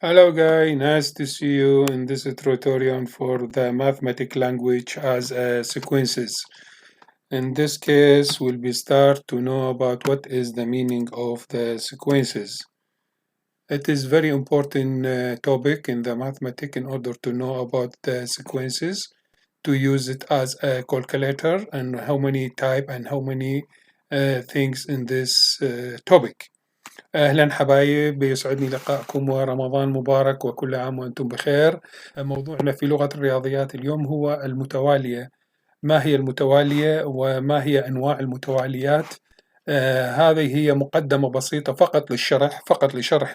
Hello guys, nice to see you in this tutorial for the mathematic language as sequences. In this case, we'll start to know about what is the meaning of the sequences. It is very important topic in the mathematics in order to know about the sequences, to use it as a calculator and how many type and how many things in this topic. أهلا حبايب، يسعدني لقاءكم ورمضان مبارك وكل عام وأنتم بخير. موضوعنا في لغة الرياضيات اليوم هو المتوالية. ما هي المتوالية وما هي أنواع المتواليات؟ هذه هي مقدمة بسيطة فقط لشرح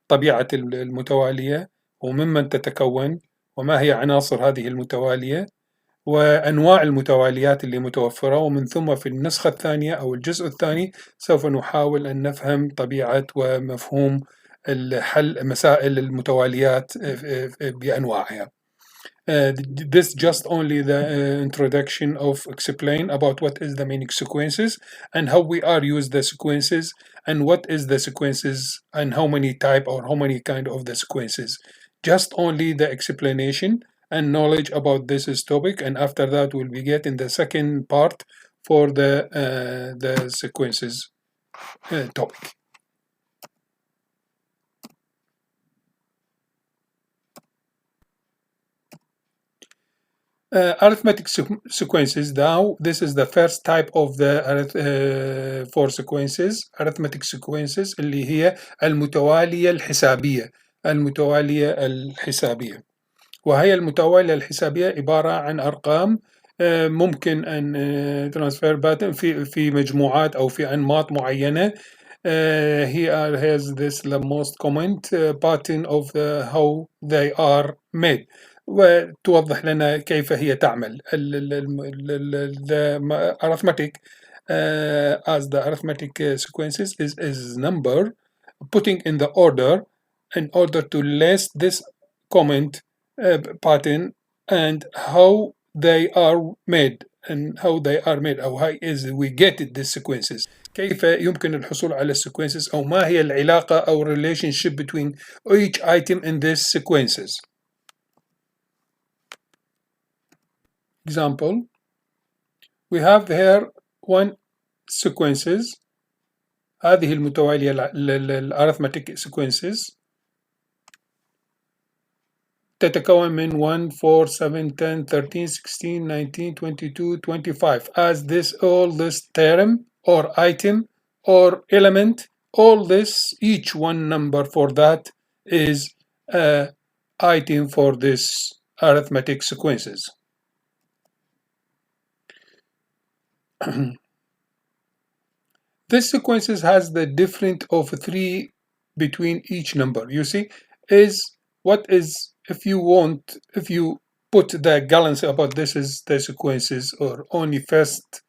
طبيعة المتوالية وممن تتكون وما هي عناصر هذه المتوالية وأنواع المتواليات اللي متوفرة، ومن ثم في النسخة الثانية أو الجزء الثاني سوف نحاول أن نفهم طبيعة ومفهوم حل مسائل المتواليات بأنواعها. This just only the introduction of explain about what is the meaning sequences and how we are use the sequences and what is the sequences and how many type or how many kind of the sequences. Just only the explanation and knowledge about this topic, and after that we'll be getting the second part for the sequences topic. Arithmetic sequences. Now, this is the first type of the for sequences. Arithmetic sequences اللي هي المتوالية الحسابية. المتوالية الحسابية. وهي المتوالية الحسابية عبارة عن أرقام ممكن أن ترانسفير باتن في مجموعات أو في أنماط معينة. Here has this the most common pattern of how they are made. وتوضح لنا كيف هي تعمل. The arithmetic as the arithmetic sequences is number putting in the order in order to list this comment pattern and how they are made أو how is we get the sequences. كيف يمكن الحصول على السيكونسز أو ما هي العلاقة أو relationship between each item in these sequences. Example, we have here one sequences. هذه المتوالية الارithmetic sequences تتكون من 1 4 7 10 13 16 19 22 25 as all this term or item or element, all this each one number for that is a item for this arithmetic sequences. This sequences has the difference of 3 between each number. You see, is what is if you put the balance about this is the sequences or only first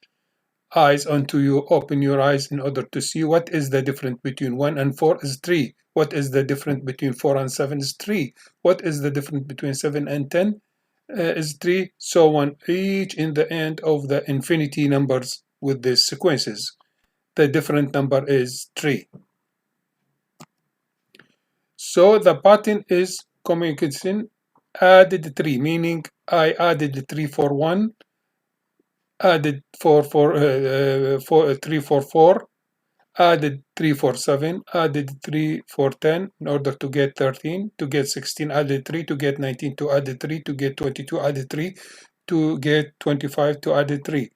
eyes until you open your eyes in order to see what is the difference between 1 and 4 is 3. What is the difference between 4 and 7 is 3. What is the difference between 7 and 10 is 3. So on each in the end of the infinity numbers with these sequences. The different number is 3. So the pattern is communication added 3, meaning I added 3 for 1, added 3 for 4, added 3 for 7, added 3 for 10 in order to get 13, to get 16, added 3 to get 19, to add 3 to get 22, added 3 to get 25, to add 3.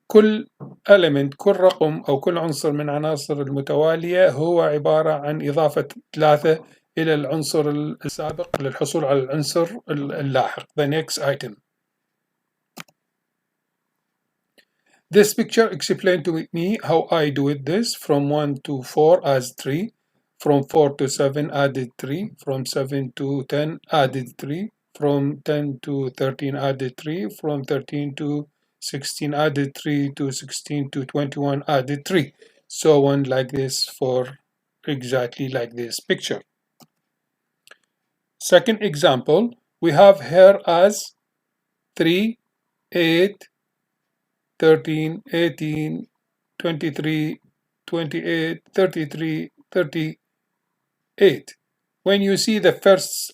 كل element كل رقم أو كل عنصر من عناصر المتوالية هو عبارة عن إضافة 3 إلى العنصر السابق للحصول على العنصر اللاحق. The next item. This picture explained to me how I do it this from 1 to 4 as 3, from 4 to 7 added 3, from 7 to 10 added 3, from 10 to 13 added 3, from 13 to 16 added 3, to 16 to 21 added 3, so on like this for exactly like this picture. Second example, we have here as 3, 8, 13, 18, 23, 28, 33, 38. when you see the first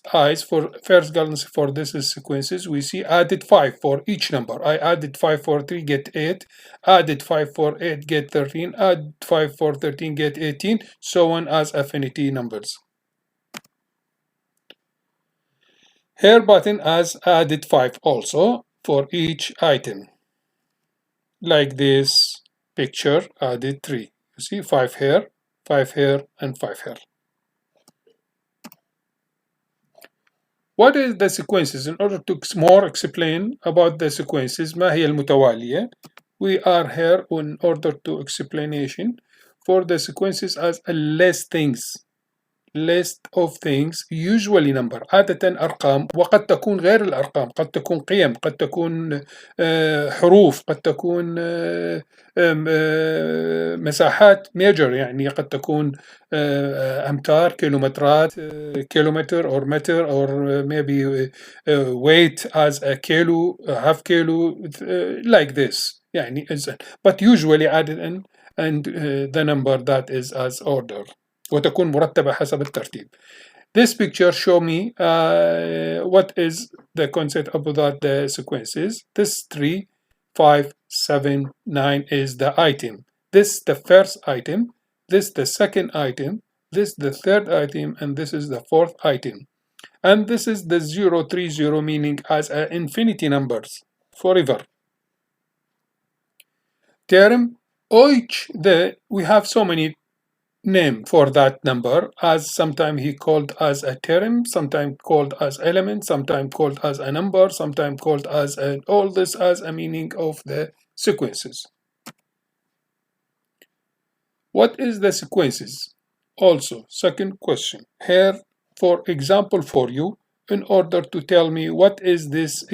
columns for this sequences, we see added 5 for each number. I added 5 for 3, get 8. Added 5 for 8, get 13. Add 5 for 13, get 18. So on as affinity numbers. Here button has added 5 also for each item. Like this picture added 3. You see 5 here, 5 here, and 5 here. What is the sequences? In order to more explain about the sequences, ما هي المتوالية? We are here in order to explanation for the sequences as a list of things usually number عادة أرقام وقد تكون غير الأرقام قد تكون قيم قد تكون حروف قد تكون مساحات major يعني قد تكون أمتار كيلومترات kilometer or meter or maybe weight as a kilo half kilo like this يعني but usually added in and the number that is as order وتكون مرتبة حسب الترتيب. This picture show me what is the concept about the sequences. This 3, 5, 7, 9 is the item. This the first item. This the second item. This the third item, and this is the fourth item. And this is the 0, 3, 0 meaning as infinity numbers forever. Term we have so many name for that number, as sometimes he called as a term, sometimes called as element, sometimes called as a number, sometimes called as all this as a meaning of the sequences. What is the sequences? Also, second question. Here, for example for you, in order to tell me what is this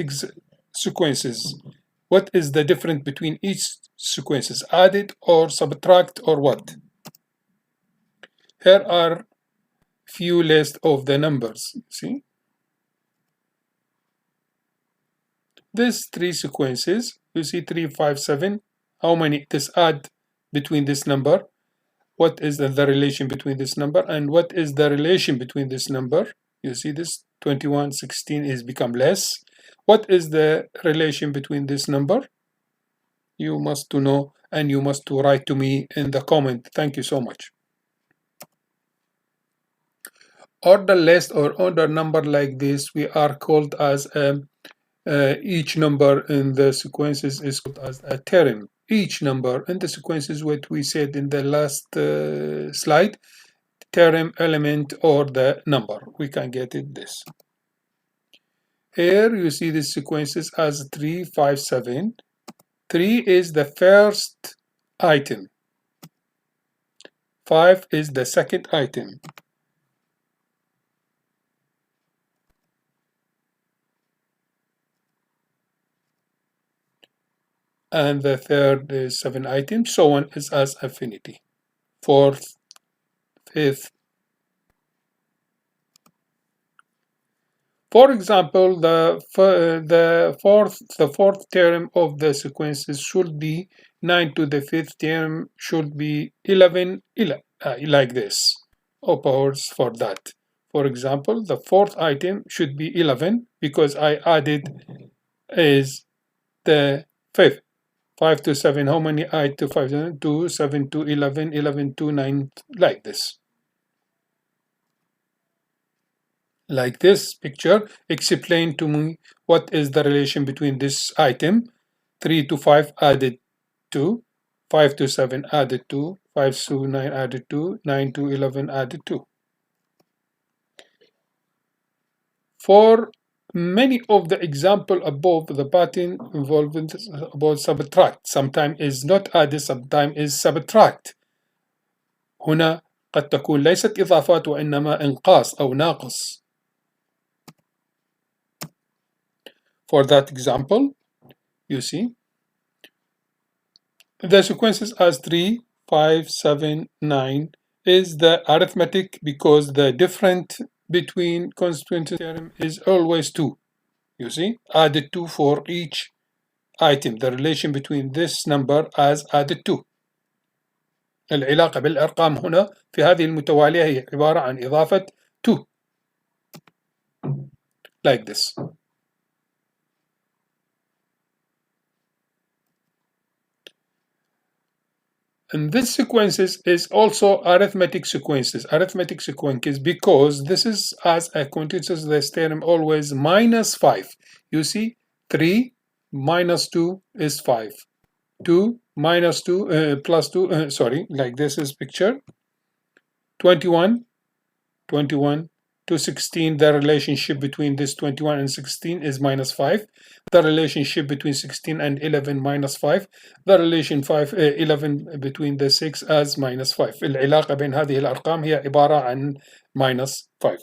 sequences, what is the difference between each sequences, added or subtract or what? Here are few list of the numbers, see? These 3 sequences, you see 3, 5, 7, how many this add between this number? What is the relation between this number? And what is the relation between this number? You see this 21, 16 is become less. What is the relation between this number? You must to know and you must to write to me in the comment. Thank you so much. Order list or order number like this, we are called as each number in the sequences is called as a term. Each number in the sequences, what we said in the last slide, term, element, or the number. We can get it this. Here you see the sequences as 3, 5, 7. 3 is the first item. 5 is the second item. And the third is 7 items, so on is as affinity. Fourth, fifth. For example, the fourth term of the sequences should be 9 to the 5th term should be 11 like this. Powers for that. For example, the fourth item should be 11 because I added is the 5th. 5 to 7, how many I to 5? 2, 7 to 11, 11 to 9, like this. Like this picture, explain to me what is the relation between this item. 3 to 5 added 2, 5 to 7 added 2, 5 to 9 added 2, 9 to 11 added 2. For many of the example above, the pattern involved about subtract. Sometimes is not added, sometimes is subtract. هنا قد تكون ليست إضافات وإنما إنقاص أو ناقص. For that example, you see the sequences as 3, 5, 7, 9 is the arithmetic because the difference between constituent term is always 2. You see, added 2 for each item. The relation between this number as added 2. العلاقة بالأرقام هنا في هذه المتوالية هي عبارة عن إضافة 2. like this. And this sequences is also arithmetic sequences because this is as a continuous this theorem always minus 5. You see 3 minus 2 is 5. 2 minus 2 plus 2 like this is picture 21 to 16. The relationship between this 21 and 16 is minus 5. The relationship between 16 and 11 minus 5. The relation 11 between the 6 as minus 5. العلاقة بين هذه الأرقام هي عبارة عن minus 5.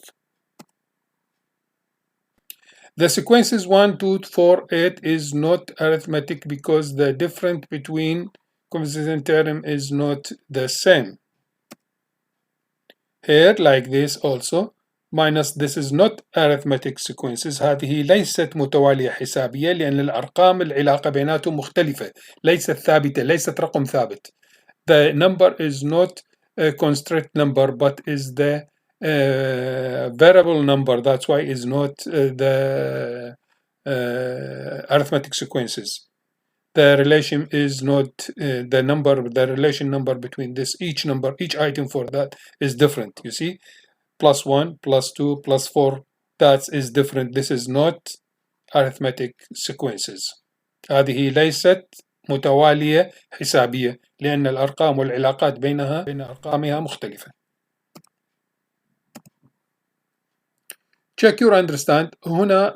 The sequences 1, 2, 4, 8 is not arithmetic because the difference between consistent term is not the same. Here like this also minus this is not arithmetic sequences. هذه ليست متوالية حسابية لأن الأرقام العلاقة بيناتهم مختلفة ليست ثابتة ليست رقم ثابت. The number is not a constraint number but is the variable number. That's why it's not the arithmetic sequences. The relation is not the relation number between this each item for that is different. You see, plus 1, plus 2, plus 4, that is different. This is not arithmetic sequences. هذه ليست متوالية حسابية لأن الأرقام والعلاقات بين أرقامها مختلفة. Check your understand. هنا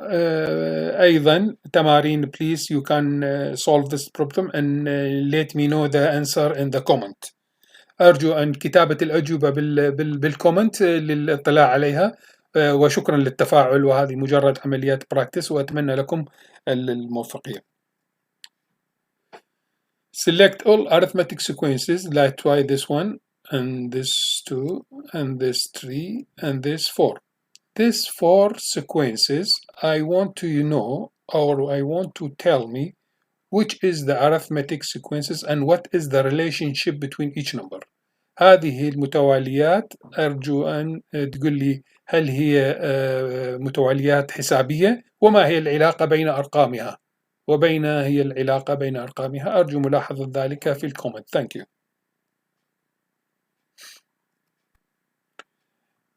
أيضا تمارين please you can solve this problem and let me know the answer in the comment. أرجو أن كتابة الأجوبة بالكومنت للاطلاع عليها وشكرا للتفاعل وهذه مجرد عمليات براكتس وأتمنى لكم الموفقية. Select all arithmetic sequences like try this one and this 2 and this 3 and this 4. These 4 sequences I want to know or I want to tell me which is the arithmetic sequences and what is the relationship between each number. هذه المتواليات أرجو أن تقول لي هل هي متواليات حسابية وما هي العلاقة بين أرقامها أرجو ملاحظة ذلك في الكومنت. Thank you.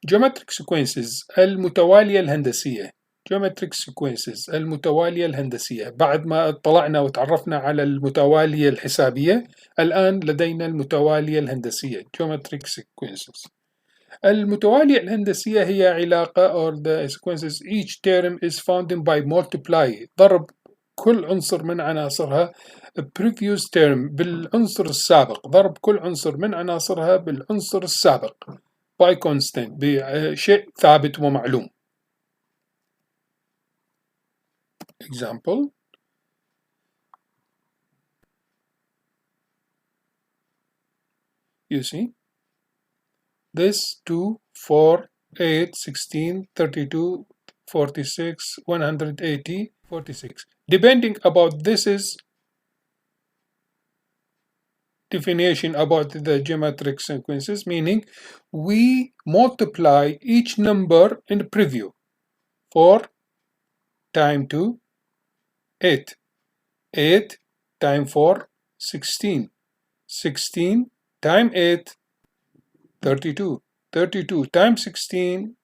Geometric sequences المتوالية الهندسية. Geometric sequences المتوالية الهندسية. بعد ما اطلعنا وتعرفنا على المتوالية الحسابية الآن لدينا المتوالية الهندسية Geometric sequences. المتوالية الهندسية هي علاقة or the sequences each term is found by multiply ضرب كل عنصر من عناصرها previous term بالعنصر السابق ضرب كل عنصر من عناصرها بالعنصر السابق by constant بشيء ثابت ومعلوم. Example you see this 2, 4, 8, 16, 32, 46, 180, 46. Depending about this is definition about the geometric sequences, meaning we multiply each number in the preview. 4 times 2, 8. 8 times 4, 16. 16 times 8, 32. 32 times 16,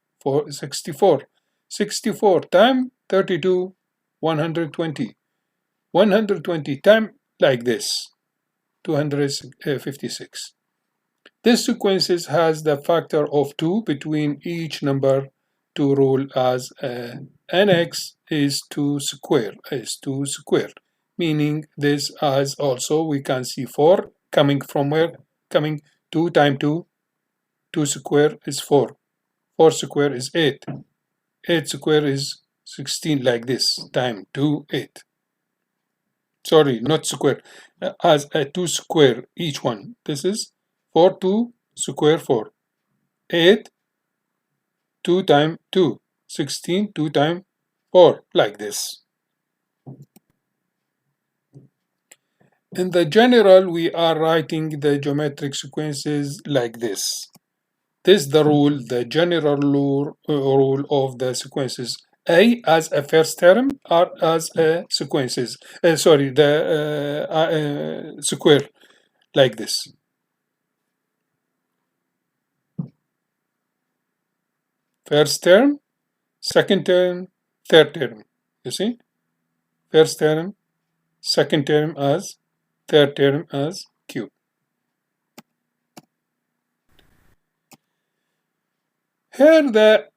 64. 64 times 32, 120. 120 times like this, 256. This sequences has the factor of 2 between each number to rule as nx is 2 square, meaning this as also we can see 4 coming from where? Coming 2 times 2, 2 square is 4, 4 square is 8, 8 square is 16 like this, time 2, 8. Sorry, not square, as a 2 square each one. This is 4, 2 square 4, 8, 2 times 2, 16, 2 times 4, like this. In the general, we are writing the geometric sequences like this. This is the rule, the general rule of the sequences. A as a first term, R as a sequences. Sorry, the square, like this. First term, second term, third term. You see? First term, second term as, third term as cube. Here,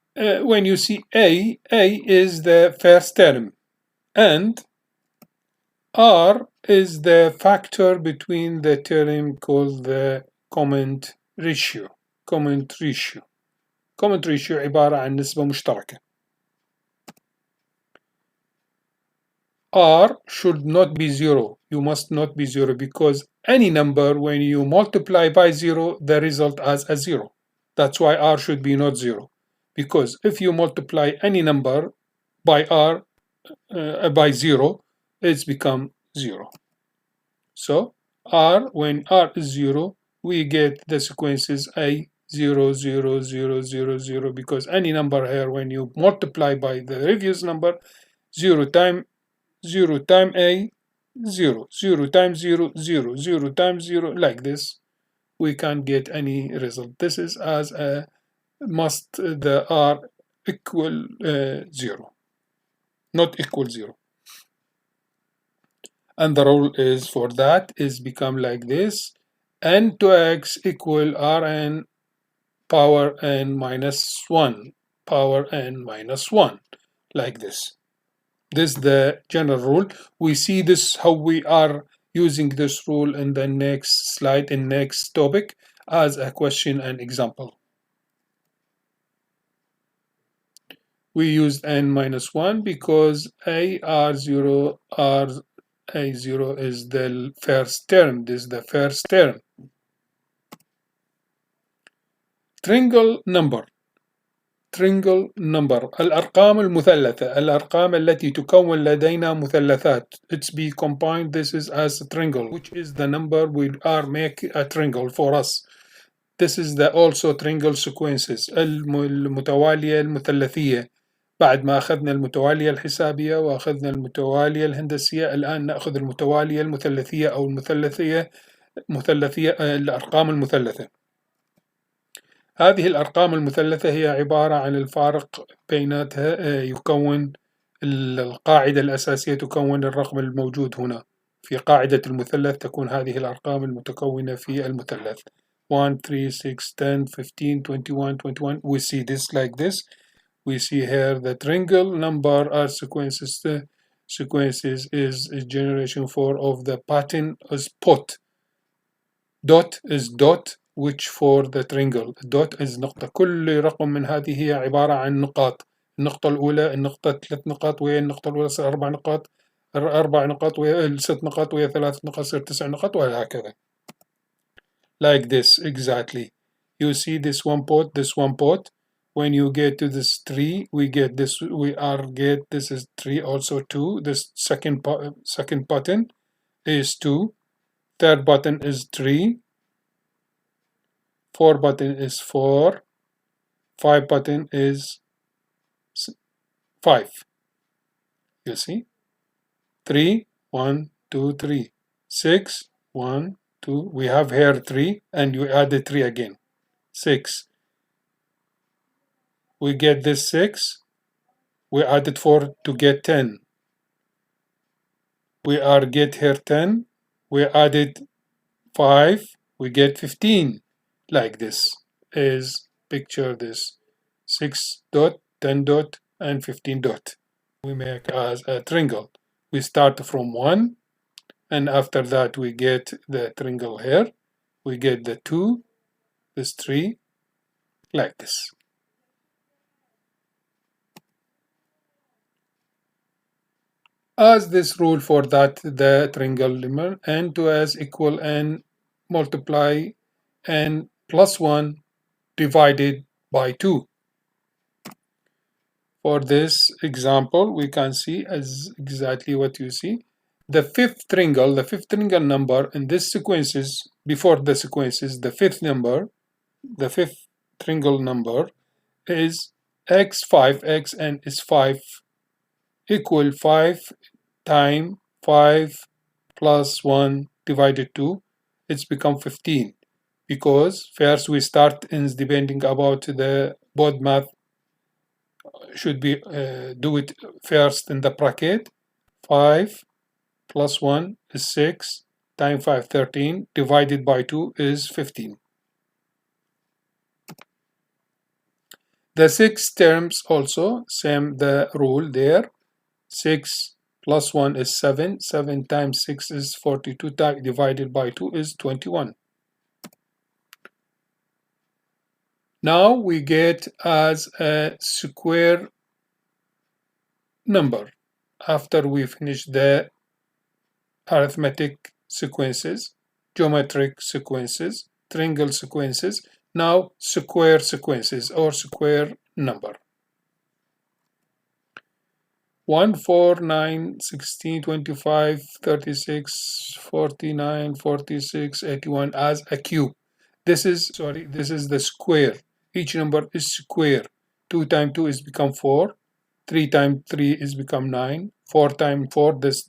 when you see A is the first term, and R is the factor between the term called the comment ratio. Comment ratio عبارة عن نسبة مشتركة. R should not be zero. You must not be zero, because any number, when you multiply by zero, the result as a zero. That's why R should be not zero. Because if you multiply any number by R, by zero, it's become zero. So R, when R is zero, we get the sequences A 0, 0, 0, 0, 0, because any number here, when you multiply by the previous number, 0 times A, 0, 0 times 0, 0, 0 times 0, like this, we can't get any result. This is as a must the R equal 0, not equal 0. And the rule is for that is become like this: n to x equal Rn power n minus 1, power n minus 1, like this. This is the general rule. We see this how we are using this rule in the next slide, in next topic, as a question and example. We used n minus 1 because R0 A0 is the first term. This is the first term. Triangle number. الأرقام المثلثة. الأرقام التي تكون لدينا مثلثات. It's be combined. This is as a triangle, which is the number we are make a triangle for us. This is the also triangle sequences. المتوالية المثلثية. بعد ما أخذنا المتوالية الحسابية وأخذنا المتوالية الهندسية، الآن نأخذ المتوالية المثلثية أو المثلثية الأرقام المثلثة. هذه الأرقام المثلثة هي عبارة عن الفارق بيناتها يكون القاعدة الأساسية، تكون الرقم الموجود هنا في قاعدة المثلث، تكون هذه الأرقام المتكونة في المثلث 1 3 6 10 15 21 21. We see this like this. We see here the triangle number are sequences. Sequences is generation 4 of the pattern is pot. Dot is dot, which for the triangle. Dot is نقطة. كل رقم من هذه هي عبارة عن نقاط. النقطة الأولى، النقطة 3 نقاط، وهي النقطة الأولى صار 4 نقاط، 4 نقاط وهي 6 نقاط، وهي 3 نقاط صار 9 نقاط، وهكذا. Like this exactly. You see this one pot, this one pot. When you get to this 3, we get this. This is 3, also 2. This second button is 2. Third button is 3. 4 button is 4. 5 button is 5. You see? 3, 1, 2, 3. 6, 1, 2. We have here 3, and you add the 3 again. 6. We get this 6. We added 4 to get 10. We get here 10. We added 5. We get 15. Like this is picture this 6 dot, 10 dot, and 15 dot. We make as a triangle. We start from 1, and after that we get the triangle here. We get the 2, this 3, like this. As this rule for that, the triangle number n to s equal n multiply n plus 1 divided by 2. For this example, we can see as exactly what you see. The fifth triangle number in this sequences, before the sequences, the fifth triangle number is x 5x and is 5 equal 5 times 5 plus 1 divided 2, it's become 15, because first we start in depending about the both math should be do it first in the bracket. 5 plus 1 is 6 times 5 13 divided by 2 is 15. The 6 terms also same the rule there. 6 plus 1 is 7. 7 times 6 is 42 divided by 2 is 21. Now we get as a square number after we finish the arithmetic sequences, geometric sequences, triangle sequences. Now square sequences or square number. 1, 4, 9, 16, 25, 36, 49, 46, 81 as a cube. This is the square. Each number is square. 2 times 2 is become 4. 3 times 3 is become 9. 4 times 4 this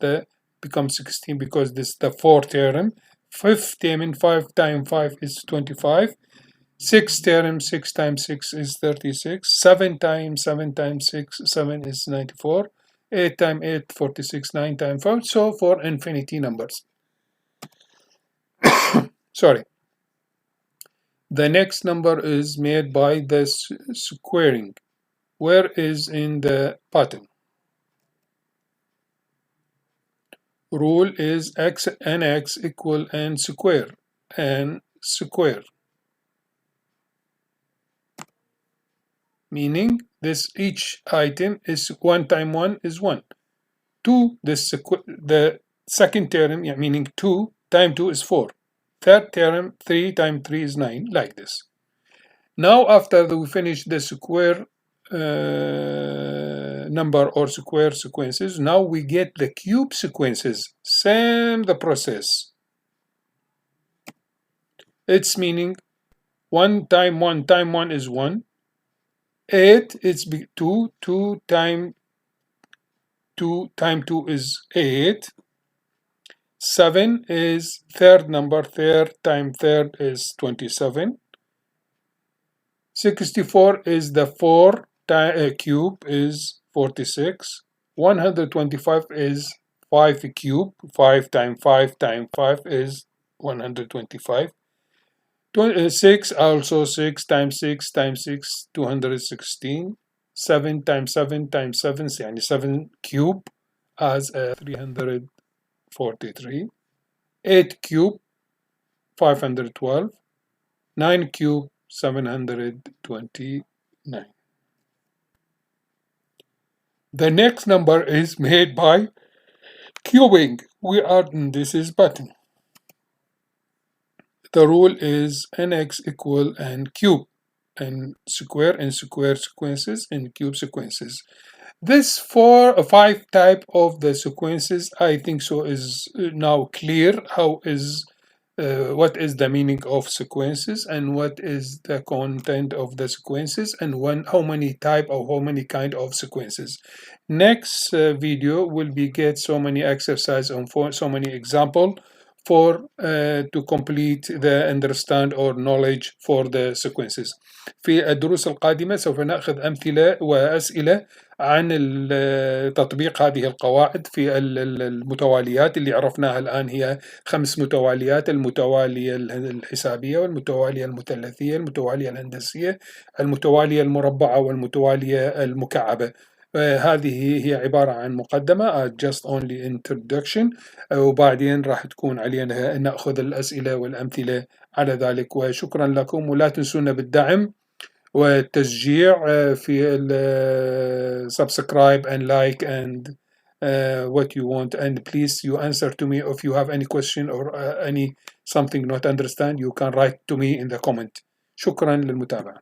becomes 16 because this is the fourth term. Fifth term 5 times 5 is 25. Sixth term 6 times 6 is 36. 7 times 7 times 6 7 is 94. 8 times 8 46. 9 times 4 so for infinity numbers. Sorry. The next number is made by the squaring. Where is in the pattern? Rule is x and x equal n square and square. Meaning this each item is 1 times 1 is 1. 2 the second term meaning 2 times 2 is 4. Third term 3 times 3 is 9 like this. Now after we finish the square number or square sequences, now we get the cube sequences. Same the process. It's meaning 1 times 1 times 1 is 1. 8 it's 2. 2 times 2 times 2 is 8. 7 is third number. Third times third is 27. 64 is the 4 cube is 46. 125 is 5 cube. 5 times 5 times 5 is 125. 6 also 6 times 6 times 6 216. 7 times 7 times 7 يعني 7 cube as 343. 8 cube 512. 9 cube 729. The next number is made by cubing. We are in this is button. The rule is nx equal and cube and square sequences and cube sequences. This 4 or 5 type of the sequences I think so is now clear how is what is the meaning of sequences and what is the content of the sequences and how many type or how many kind of sequences. Next video will be get so many exercise on so many example for to complete the understand or knowledge for the sequences. في الدروس القادمة سوف نأخذ أمثلة وأسئلة عن تطبيق هذه القواعد في المتواليات اللي عرفناها الآن. هي 5 متواليات: المتوالية الحسابية والمتوالية المثلثية، المتوالية الهندسية، المتوالية المربعة والمتوالية المكعبة. هذه هي عبارة عن مقدمة just only introduction، وبعدين راح تكون علينا نأخذ الأسئلة والأمثلة على ذلك. وشكرا لكم، ولا تنسونا بالدعم والتشجيع في subscribe and like and what you want, and please you answer to me if you have any question or any something not understand, you can write to me in the comment. شكرا للمتابعة.